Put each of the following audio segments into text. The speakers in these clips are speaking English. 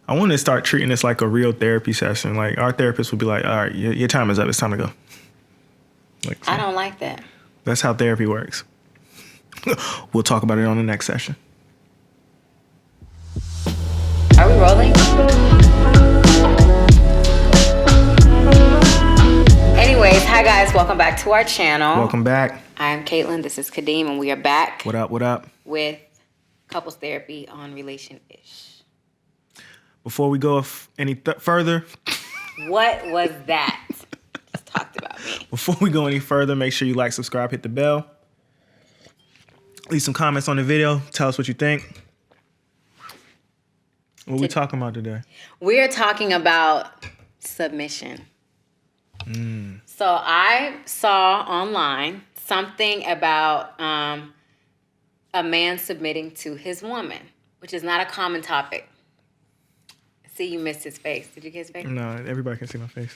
I want to start treating this like a real therapy session. Like our therapist would be like, all right, your time is up. It's time to go. Like, so I don't like that. that's how therapy works. We'll talk about it on the next session. Are we rolling? Anyways, hi guys, welcome back to our channel. Welcome back. I'm Caitlin, this is Kadeem, and we are back. What up, what up? With Couples Therapy on Relation-ish. Before we go any further. What was that? Just talked about me. Before we go any further, make sure you like, subscribe, hit the bell. Leave some comments on the video. Tell us what you think. What are we talking about today? We're talking about submission. So I saw online something about a man submitting to his woman, which is not a common topic. See, you missed his face. Did you get his face? No, everybody can see my face.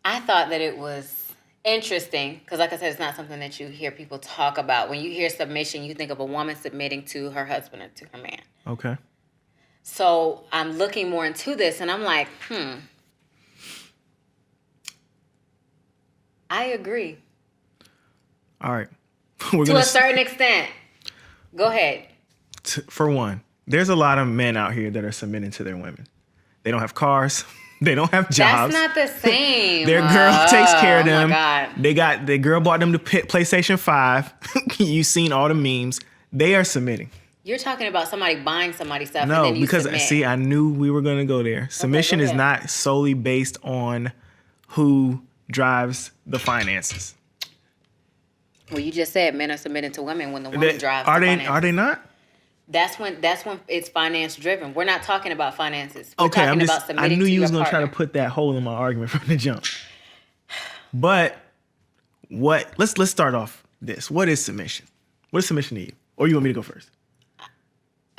I thought that it was interesting because, like I said, it's not something that you hear people talk about. When you hear submission, you think of a woman submitting to her husband or to her man. Okay. So I'm looking more into this, and I'm like, I agree. All right. To a certain extent. Go ahead. For one, there's a lot of men out here that are submitting to their women. They don't have cars. They don't have jobs. That's not the same. Their girl takes care of them. Oh my God. The girl bought them the PlayStation 5. You've seen all the memes. They are submitting. You're talking about somebody buying somebody's stuff. No, and then you because submit. see, I knew we were going to go there. Submission is not solely based on who drives the finances. Well, you just said men are submitting to women when the woman drives the finances. Are they not? That's when it's finance driven. We're not talking about finances. We're Okay, talking about submitting to your partner. I knew you was going to try to put that hole in my argument from the jump. But let's start off this. What is submission? What is submission to you? Or you want me to go first?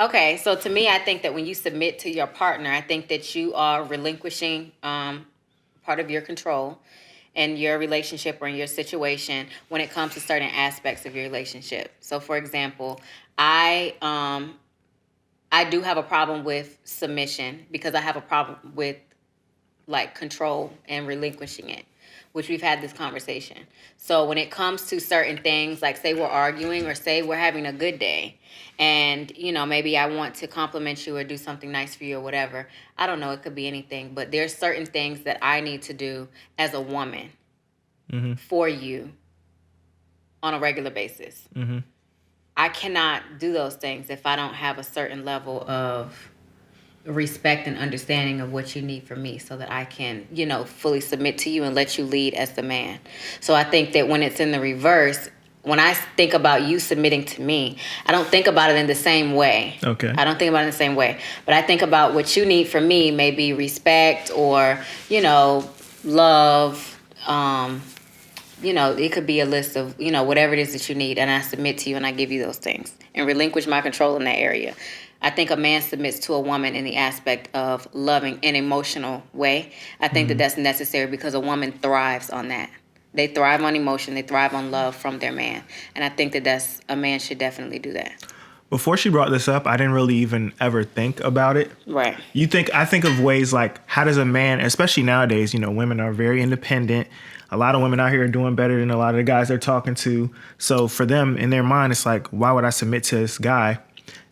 Okay, so to me, I think that when you submit to your partner, I think that you are relinquishing part of your control in your relationship or in your situation when it comes to certain aspects of your relationship. So, for example, I do have a problem with submission because I have a problem with like control and relinquishing it, which we've had this conversation. So when it comes to certain things, like say we're arguing or say we're having a good day and, you know, maybe I want to compliment you or do something nice for you or whatever. I don't know. It could be anything, but there's certain things that I need to do as a woman for you on a regular basis. Mm-hmm. I cannot do those things if I don't have a certain level of respect and understanding of what you need from me so that I can, you know, fully submit to you and let you lead as the man. So I think that when it's in the reverse, when I think about you submitting to me, I don't think about it in the same way. Okay. I don't think about it in the same way. But I think about what you need from me, maybe respect or, you know, love. You know, it could be a list of, you know, whatever it is that you need. And I submit to you and I give you those things and relinquish my control in that area. I think a man submits to a woman in the aspect of loving an emotional way. I think that that's necessary because a woman thrives on that. They thrive on emotion. They thrive on love from their man. And I think that a man should definitely do that. Before she brought this up, I didn't really even ever think about it. Right. I think of ways like, how does a man, especially nowadays, you know, women are very independent. A lot of women out here are doing better than a lot of the guys they're talking to. So for them, in their mind, it's like, why would I submit to this guy?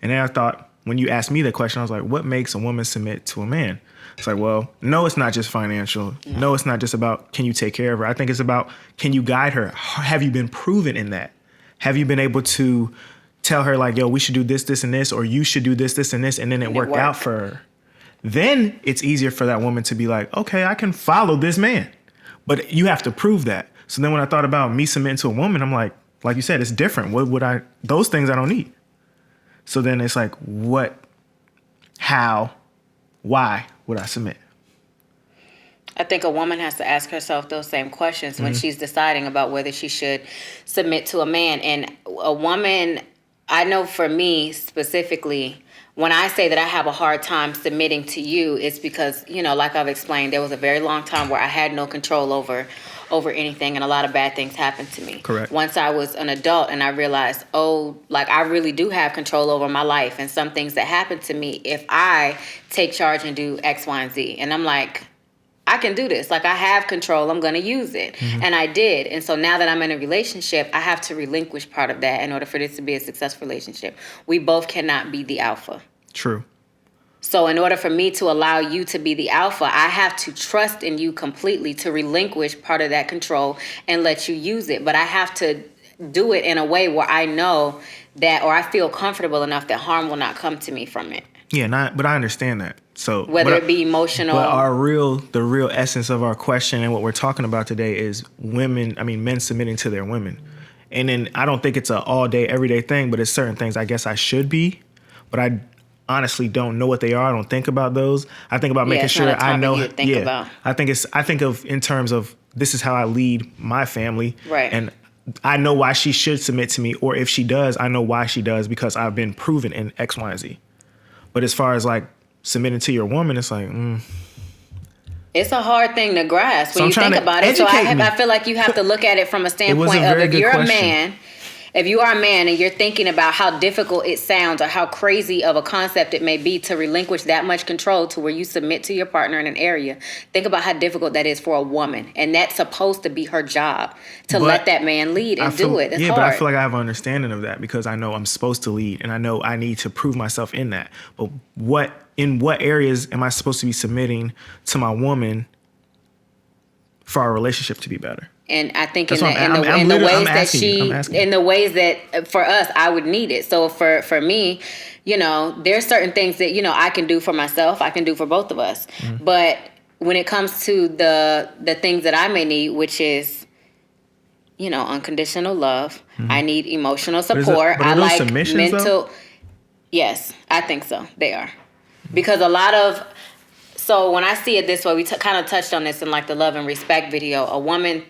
And then I thought, when you asked me that question, I was like, what makes a woman submit to a man? It's like, well, no, it's not just financial. No, it's not just about, can you take care of her? I think it's about, can you guide her? Have you been proven in that? Have you been able to tell her like, yo, we should do this, this, and this, or you should do this, this, and this, and then it worked out for her? Then it's easier for that woman to be like, okay, I can follow this man. But you have to prove that. So then when I thought about me submitting to a woman, I'm like you said, it's different. Those things I don't need. So then it's like, what, how, why would I submit? I think a woman has to ask herself those same questions when she's deciding about whether she should submit to a man. And a woman, I know for me specifically, when I say that I have a hard time submitting to you, it's because, you know, like I've explained, there was a very long time where I had no control over over anything, and a lot of bad things happened to me. Correct. Once I was an adult and I realized, oh, like I really do have control over my life, and some things that happen to me if I take charge and do X, Y, and Z. And I'm like, I can do this. Like, I have control. I'm going to use it. Mm-hmm. And I did. And so now that I'm in a relationship, I have to relinquish part of that in order for this to be a successful relationship. We both cannot be the alpha. True. So in order for me to allow you to be the alpha, I have to trust in you completely to relinquish part of that control and let you use it. But I have to do it in a way where I know that, or I feel comfortable enough that harm will not come to me from it. Yeah, but I understand that. So whether it be emotional. But the real essence of our question and what we're talking about today is men submitting to their women. And then I don't think it's an all day, everyday thing, but it's certain things I guess I should be, but I honestly don't know what they are. I don't think about those. I think about making sure I know. About. I think of in terms of this is how I lead my family. Right. And I know why she should submit to me, or if she does, I know why she does because I've been proven in X, Y, and Z. But as far as like submitting to your woman, it's like, It's a hard thing to grasp when you think about it. So I feel like you have to look at it from a standpoint of if you're a man, if you are a man and you're thinking about how difficult it sounds or how crazy of a concept it may be to relinquish that much control to where you submit to your partner in an area, think about how difficult that is for a woman. And that's supposed to be her job, to let that man lead and do it. It's hard. But I feel like I have an understanding of that because I know I'm supposed to lead and I know I need to prove myself in that. But in what areas am I supposed to be submitting to my woman for our relationship to be better? And I think in the ways that for us, I would need it. So for me, there's certain things that, I can do for myself. I can do for both of us. Mm-hmm. But when it comes to the things that I may need, which is, unconditional love, mm-hmm. I need emotional support. I like mental. Though? Yes, I think so. They are. Because so when I see it this way, we kind of touched on this in like the love and respect video. A woman,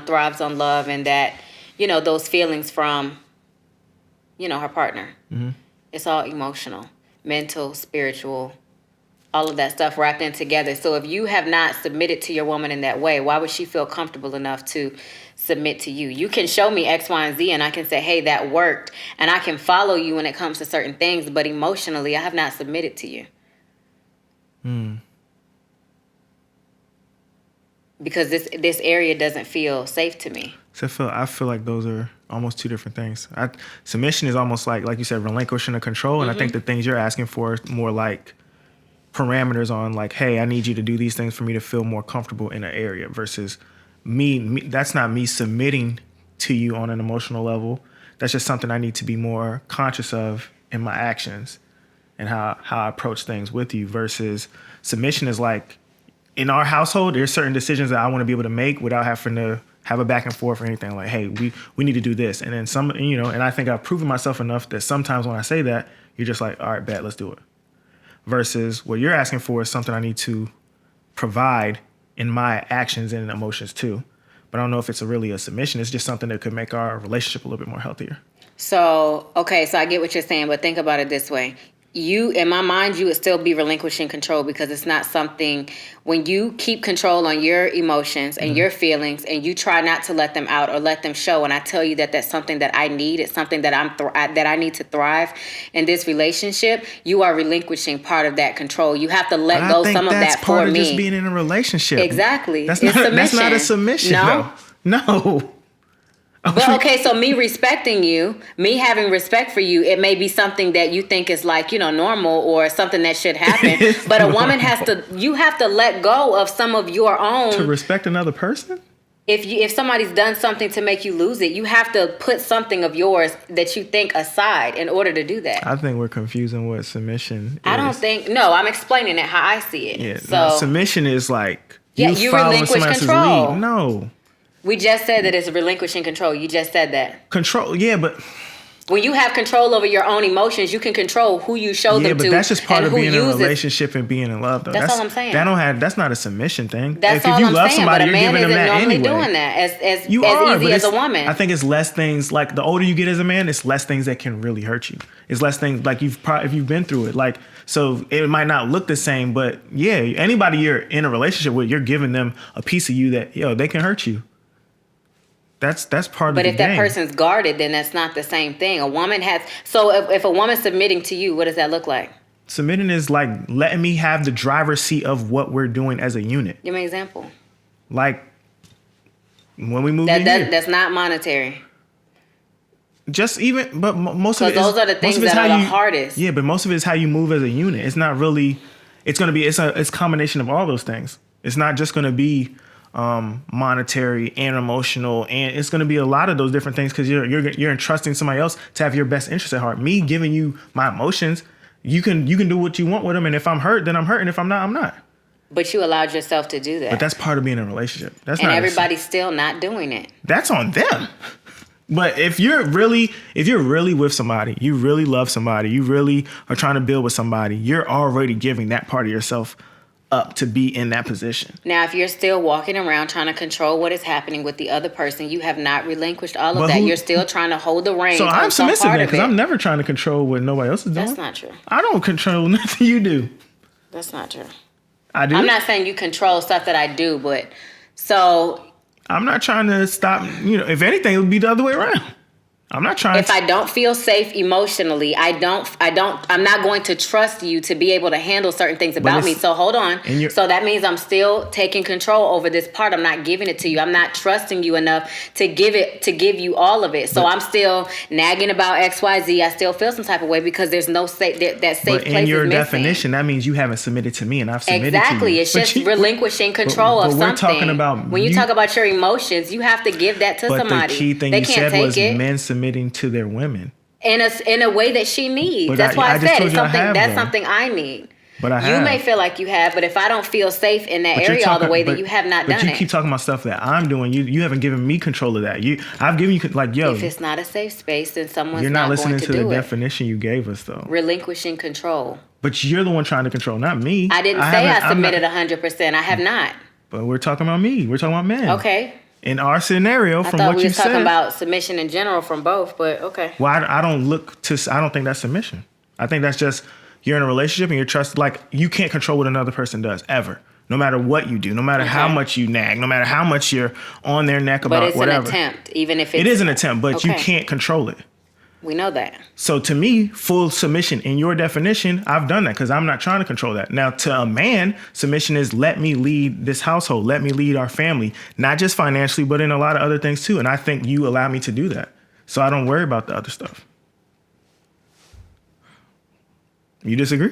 thrives on love and that, those feelings from, her partner. Mm-hmm. It's all emotional, mental, spiritual, all of that stuff wrapped in together. So if you have not submitted to your woman in that way, why would she feel comfortable enough to submit to you? You can show me X, Y, and Z and I can say, hey, that worked. And I can follow you when it comes to certain things. But emotionally, I have not submitted to you. Because this area doesn't feel safe to me. So I feel like those are almost two different things. Submission is almost like you said, relinquishing the control. And mm-hmm. I think the things you're asking for is more like parameters on like, hey, I need you to do these things for me to feel more comfortable in an area versus me. That's not me submitting to you on an emotional level. That's just something I need to be more conscious of in my actions and how I approach things with you versus submission is like, in our household, there's certain decisions that I want to be able to make without having to have a back and forth or anything like, hey, we need to do this. And then and I think I've proven myself enough that sometimes when I say that, you're just like, all right, bet, let's do it. Versus what you're asking for is something I need to provide in my actions and emotions too. But I don't know if it's really a submission. It's just something that could make our relationship a little bit more healthier. So I get what you're saying, but think about it this way. In my mind, you would still be relinquishing control because it's not something, when you keep control on your emotions and mm-hmm. your feelings and you try not to let them out or let them show. And I tell you that that's something that I need. It's something that that I need to thrive in this relationship. You are relinquishing part of that control. You have to let go some of that for me. That's part of just being in a relationship. Exactly. That's not a submission. No. But okay, so me respecting you, me having respect for you, it may be something that you think is like, normal or something that should happen. But a woman you have to let go of some of your own. To respect another person? If somebody's done something to make you lose it, you have to put something of yours that you think aside in order to do that. I think we're confusing what submission is. I'm explaining it how I see it. Yeah, so submission is like, you relinquish control. Lead. No. We just said that it's relinquishing control. You just said that. Control, yeah, but... When you have control over your own emotions, you can control who you show them to. Yeah, but that's just part of being in a relationship and being in love, though. That's all I'm saying. That's not a submission thing. That's all I'm saying, but a man isn't normally doing that as easy as a woman. I think it's less things, like the older you get as a man, it's less things that can really hurt you. It's less things, like if you've been through it. Like, so it might not look the same, but yeah, anybody you're in a relationship with, you're giving them a piece of you that, they can hurt you. That's part of But the if game. that person's guarded, then that's not the same thing. A woman has. So if a woman's submitting to you, what does that look like? Submitting is like letting me have the driver's seat of what we're doing as a unit. Give me an example. Like when we moved in here. That's not monetary. Just even, but most of it is, those are the things that are the hardest. Yeah, but most of it is how you move as a unit. It's not really. It's gonna be. It's a combination of all those things. It's not just gonna be monetary and emotional, and it's gonna be a lot of those different things because you're entrusting somebody else to have your best interest at heart. Me giving you my emotions, you can do what you want with them, and if I'm hurt, then I'm hurt, and if I'm not, I'm not. But you allowed yourself to do that. But that's part of being in a relationship. That's and not everybody's still not doing it. That's on them. But if you're really with somebody, you really love somebody, you really are trying to build with somebody, you're already giving that part of yourself up to be in that position. Now, if you're still walking around trying to control what is happening with the other person, you have not relinquished all of that. You're still trying to hold the reins. So I'm submissive then, because I'm never trying to control what nobody else is doing. That's not true. I don't control nothing you do. That's not true. I do. I'm not saying you control stuff that I do, but so I'm not trying to stop. If anything, it would be the other way around. I'm not trying. If I don't feel safe emotionally, I'm not going to trust you to be able to handle certain things about me. So hold on. So that means I'm still taking control over this part. I'm not giving it to you. I'm not trusting you enough to give you all of it. So I'm still nagging about XYZ. I still feel some type of way because there's no safe that safe place is missing. In your definition, that means you haven't submitted to me, and I've submitted to you. Exactly. It's just relinquishing control of something. We're talking about when you talk about your emotions, you have to give that to somebody. But the key thing they you can't said take was it. Men submitting to their women in a way that she needs. But that's why I said it's something that's something I need. But you may feel like you have, but if I don't feel safe in that area all the way, then you have not done it. But you keep talking about stuff that I'm doing. You haven't given me control of that. I've given you If it's not a safe space, then someone's you're not listening going to the definition you gave us, though. Relinquishing control. But you're the one trying to control, not me. I didn't say I submitted 100%. I have not. But we're talking about me. We're talking about men. Okay. In our scenario, from what you said, talking about submission in general from both, but okay. Well, I don't think that's submission. I think that's just you're in a relationship and you're trusted. Like, you can't control what another person does ever, no matter what you do, no matter how much you nag, no matter how much you're on their neck about whatever. But it's an attempt, even if it is an attempt, but you can't control it. We know that. So to me, full submission in your definition, I've done that because I'm not trying to control that. Now, to a man, submission is let me lead this household, let me lead our family, not just financially, but in a lot of other things too. And I think you allow me to do that. So I don't worry about the other stuff. You disagree?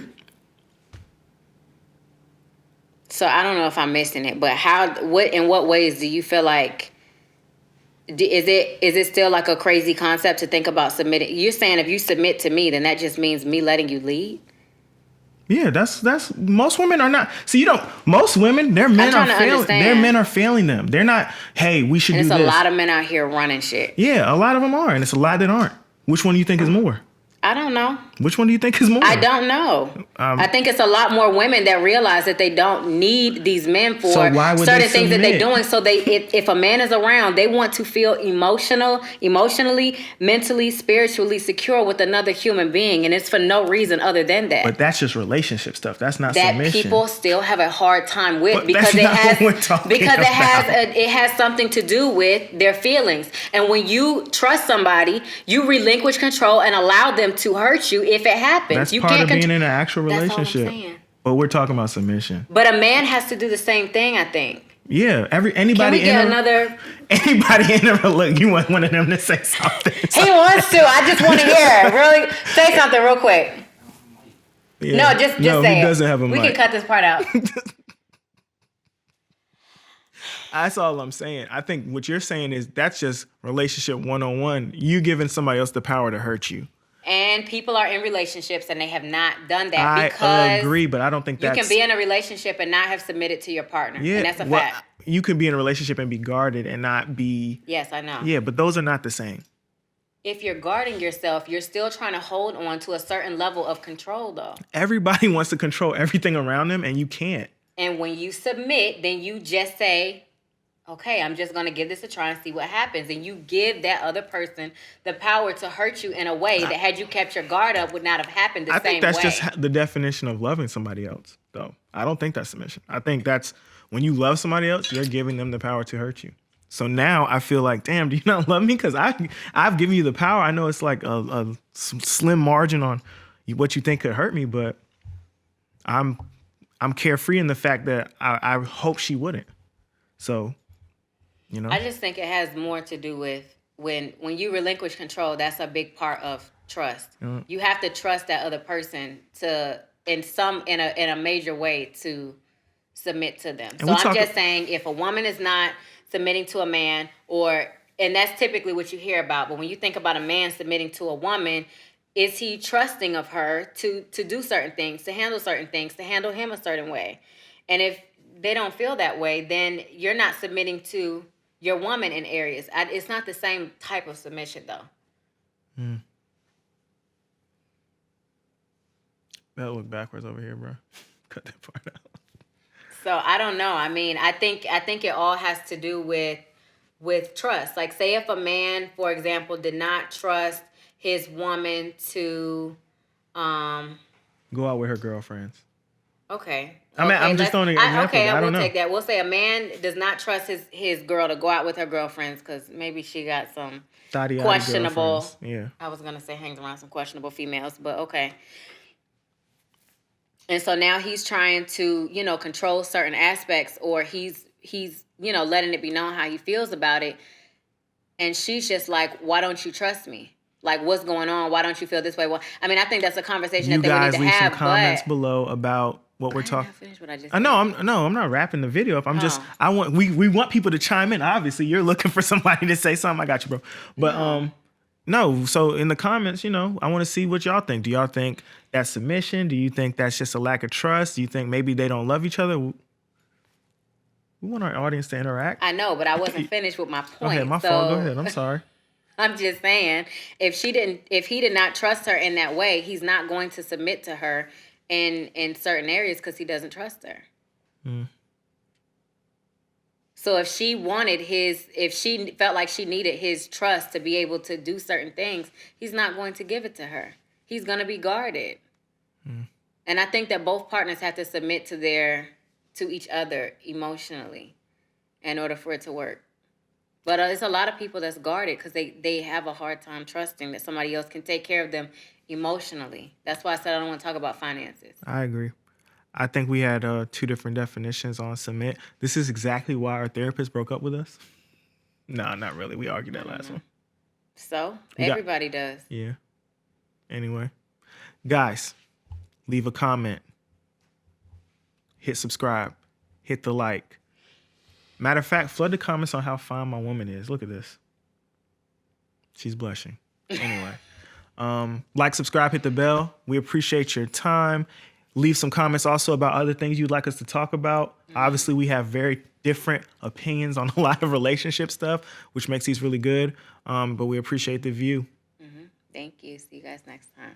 So I don't know if I'm missing it, but in what ways do you feel like, is it still like a crazy concept to think about submitting? You're saying if you submit to me, then that just means me letting you lead? Yeah, that's most women are not. See, most women, their men are failing. Their men are failing them. They're not, hey, we should do this. And it's a lot of men out here running shit. Yeah, a lot of them are, and it's a lot that aren't. Which one do you think is more? I don't know. Which one do you think is more? I don't know. I think it's a lot more women that realize that they don't need these men for certain things that they're doing. So if a man is around, they want to feel emotionally, mentally, spiritually secure with another human being, and it's for no reason other than that. But that's just relationship stuff. That's not submission. That people still have a hard time with because it has something to do with their feelings. And when you trust somebody, you relinquish control and allow them to hurt you if it happens. That's part of being in an actual relationship. That's all I'm saying. But we're talking about submission. But a man has to do the same thing, I think. Yeah, anybody. Can we get another? Anybody in a look? You want one of them to say something? He wants to. I just want to hear. Really, say something real quick. Yeah. No, just say he it. Doesn't have a we mic. can cut this part out. That's all I'm saying. I think what you're saying is that's just relationship 101. You giving somebody else the power to hurt you. And people are in relationships and they have not done that I agree, but I don't think you can be in a relationship and not have submitted to your partner. Yeah, and that's a fact. You could be in a relationship and be guarded and not be. Yes, I know. Yeah, but those are not the same. If you're guarding yourself, you're still trying to hold on to a certain level of control, though. Everybody wants to control everything around them, and you can't. And when you submit, then you just say, okay, I'm just going to give this a try and see what happens. And you give that other person the power to hurt you in a way that had you kept your guard up would not have happened the same way. I think that's just the definition of loving somebody else, though. I don't think that's submission. I think that's when you love somebody else, you're giving them the power to hurt you. So now I feel like, damn, do you not love me? Because I've given you the power. I know it's like a slim margin on what you think could hurt me, but I'm carefree in the fact that I hope she wouldn't. So, you know, I just think it has more to do with when you relinquish control. That's a big part of trust. You have to trust that other person to in a major way to submit to them. So I'm just saying, if a woman is not submitting to a man, and that's typically what you hear about, but when you think about a man submitting to a woman, is he trusting of her to do certain things, to handle certain things, to handle him a certain way? And if they don't feel that way, then you're not submitting to your woman in areas. It's not the same type of submission, though. Better look backwards over here, bro. Cut that part out. So I don't know. I mean, I think it all has to do with trust. Like, say if a man, for example, did not trust his woman to go out with her girlfriends. Okay. I mean, I'm just throwing an example. Okay, I don't know. Take that. We'll say a man does not trust his girl to go out with her girlfriends because maybe she got some questionable. Yeah. I was gonna say hangs around some questionable females, but okay. And so now he's trying to, control certain aspects, or he's letting it be known how he feels about it. And she's just like, why don't you trust me? Like, what's going on? Why don't you feel this way? Well, I mean, I think that's a conversation that they need to have. You guys leave some comments below about what we're talking. I'm not wrapping the video up. We want people to chime in. Obviously, you're looking for somebody to say something. I got you, bro. But no. So in the comments, I want to see what y'all think. Do y'all think that's submission? Do you think that's just a lack of trust? Do you think maybe they don't love each other? We want our audience to interact. I know, but I wasn't finished with my point. Go ahead, my fault. Go ahead. I'm sorry. I'm just saying, if he did not trust her in that way, he's not going to submit to her in certain areas because he doesn't trust her. So if she felt like she needed his trust to be able to do certain things, he's not going to give it to her. He's going to be guarded. And I think that both partners have to submit to each other emotionally in order for it to work. But there's a lot of people that's guarded because they have a hard time trusting that somebody else can take care of them emotionally. That's why I said I don't want to talk about finances. I agree. I think we had two different definitions on submit. This is exactly why our therapist broke up with us. No, not really. We argued that last one. So, everybody does. Yeah. Anyway. Guys, leave a comment. Hit subscribe. Hit the like. Matter of fact, flood the comments on how fine my woman is. Look at this. She's blushing. Anyway. Like, subscribe, hit the bell. We appreciate your time. Leave some comments also about other things you'd like us to talk about. Obviously, we have very different opinions on a lot of relationship stuff, which makes these really good. But we appreciate the view. Thank you. See you guys next time.